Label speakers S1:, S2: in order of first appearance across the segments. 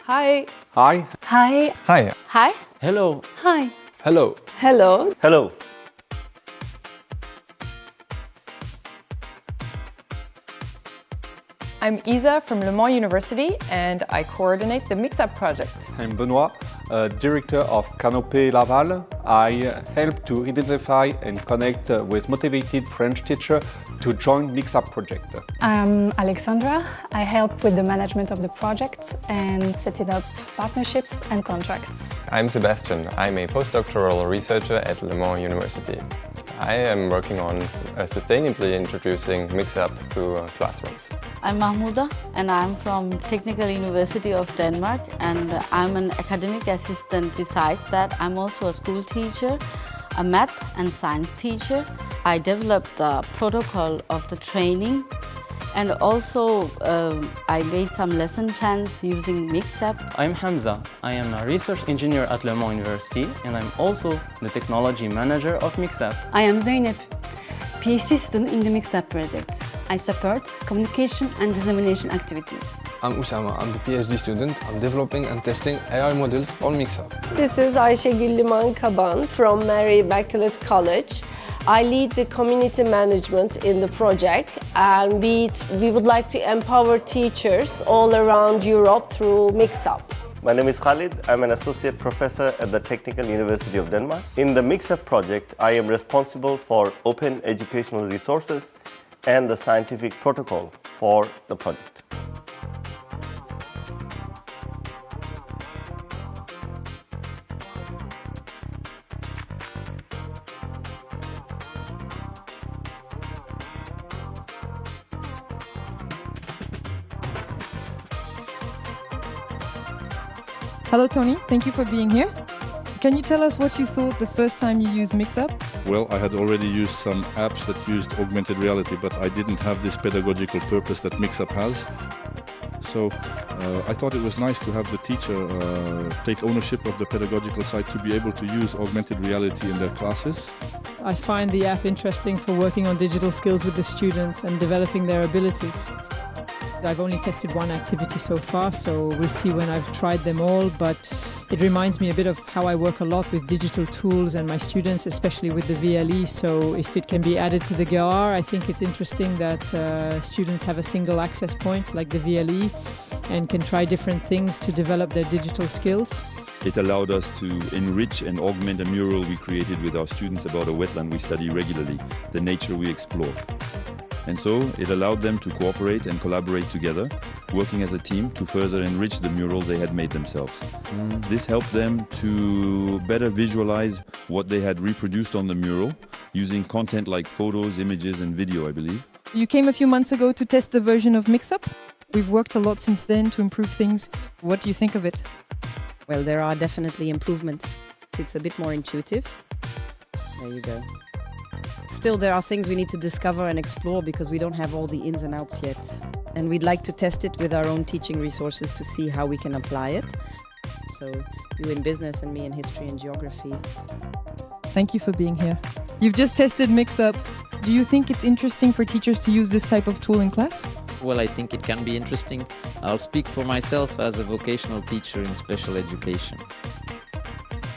S1: Hi.
S2: Hi.
S3: Hi.
S2: Hi.
S3: Hi.
S4: Hello.
S3: Hi.
S2: Hello.
S3: Hello.
S2: Hello.
S1: I'm Isa from Le Mans University and I coordinate the MIXAP Project.
S2: I'm Benoit, Director of Canopé Laval. I help to identify and connect with motivated French teachers to join MIXAP Project.
S5: I'm Alexandra. I help with the management of the project and setting up partnerships and contracts.
S6: I'm Sebastian. I'm a postdoctoral researcher at Le Mans University. I am working on sustainably introducing MIXAP to classrooms.
S3: I'm Mahmouda and I'm from Technical University of Denmark, and I'm an academic assistant. Besides that, I'm also a school teacher, a math and science teacher. I developed the protocol of the training, and also I made some lesson plans using MIXAP.
S4: I'm Hamza. I am a research engineer at Le Mans University and I'm also the technology manager of MIXAP.
S7: I am Zeynep, PhD student in the MIXAP project. I support communication and dissemination activities.
S8: I'm Usama. I'm the PhD student. I'm developing and testing AI models on MIXAP.
S9: This is Ayşegül Liman Kaban from Mary Bachelet College. I lead the community management in the project, and we would like to empower teachers all around Europe through MIXAP.
S10: My name is Khalid. I'm an associate professor at the Technical University of Denmark. In the MIXAP project, I am responsible for open educational resources and the scientific protocol for the project.
S11: Hello Tony, thank you for being here. Can you tell us what you thought the first time you used MIXAP?
S12: Well, I had already used some apps that used augmented reality, but I didn't have this pedagogical purpose that MIXAP has. So I thought it was nice to have the teacher take ownership of the pedagogical side to be able to use augmented reality in their classes.
S11: I find the app interesting for working on digital skills with the students and developing their abilities. I've only tested one activity so far, so we'll see when I've tried them all, but it reminds me a bit of how I work a lot with digital tools and my students, especially with the VLE, so if it can be added to the GAR, I think it's interesting that students have a single access point like the VLE and can try different things to develop their digital skills.
S13: It allowed us to enrich and augment a mural we created with our students about a wetland we study regularly, the nature we explore. And so it allowed them to cooperate and collaborate together, working as a team to further enrich the mural they had made themselves. This helped them to better visualize what they had reproduced on the mural, using content like photos, images and video, I believe.
S11: You came a few months ago to test the version of MIXAP. We've worked a lot since then to improve things. What do you think of it?
S14: Well, there are definitely improvements. It's a bit more intuitive. There you go. Still, there are things we need to discover and explore because we don't have all the ins and outs yet. And we'd like to test it with our own teaching resources to see how we can apply it. So, you in business and me in history and geography.
S11: Thank you for being here. You've just tested MIXAP. Do you think it's interesting for teachers to use this type of tool in class?
S15: Well, I think it can be interesting. I'll speak for myself as a vocational teacher in special education.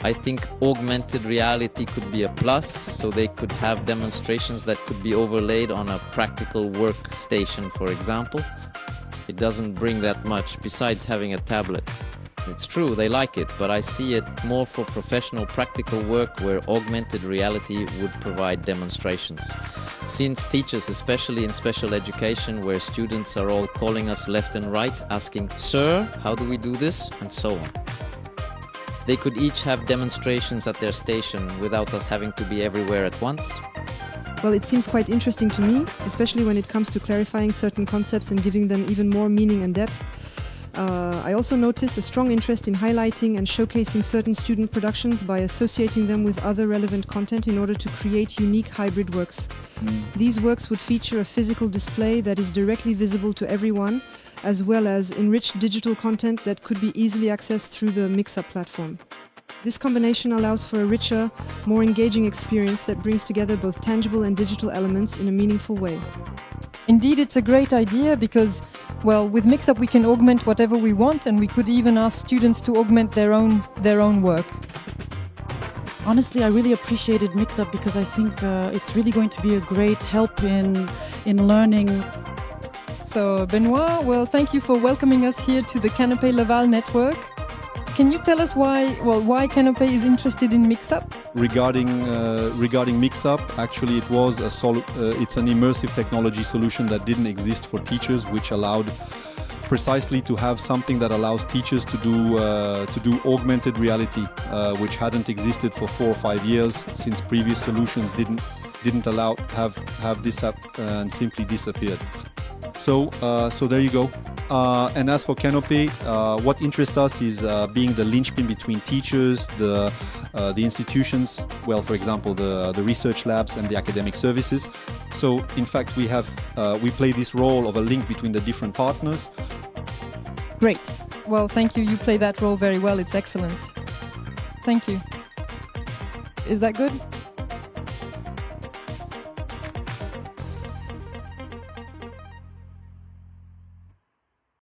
S15: I think augmented reality could be a plus, so they could have demonstrations that could be overlaid on a practical workstation, for example. It doesn't bring that much besides having a tablet. It's true, they like it, but I see it more for professional practical work where augmented reality would provide demonstrations. Since teachers, especially in special education, where students are all calling us left and right, asking, "Sir, how do we do this?" and so on. They could each have demonstrations at their station without us having to be everywhere at once.
S16: Well, it seems quite interesting to me, especially when it comes to clarifying certain concepts and giving them even more meaning and depth. I also notice a strong interest in highlighting and showcasing certain student productions by associating them with other relevant content in order to create unique hybrid works. These works would feature a physical display that is directly visible to everyone, as well as enriched digital content that could be easily accessed through the MIXAP platform. This combination allows for a richer, more engaging experience that brings together both tangible and digital elements in a meaningful way.
S11: Indeed, it's a great idea because, well, with MIXAP we can augment whatever we want, and we could even ask students to augment their own work.
S17: Honestly, I really appreciated MIXAP because I think it's really going to be a great help in learning.
S11: So, Benoit, well, thank you for welcoming us here to the Canopé Laval network. Can you tell us why Canopé is interested in MIXAP?
S2: Regarding MIXAP, actually it's an immersive technology solution that didn't exist for teachers, which allowed precisely to have something that allows teachers to do augmented reality, which hadn't existed for 4 or 5 years since previous solutions didn't allow have this up and simply disappeared. So there you go. And as for Canopé, what interests us is being the linchpin between teachers, the institutions, well, for example, the research labs and the academic services. So in fact, we play this role of a link between the different partners.
S11: Great. Well, thank you. You play that role very well. It's excellent. Thank you. Is that good?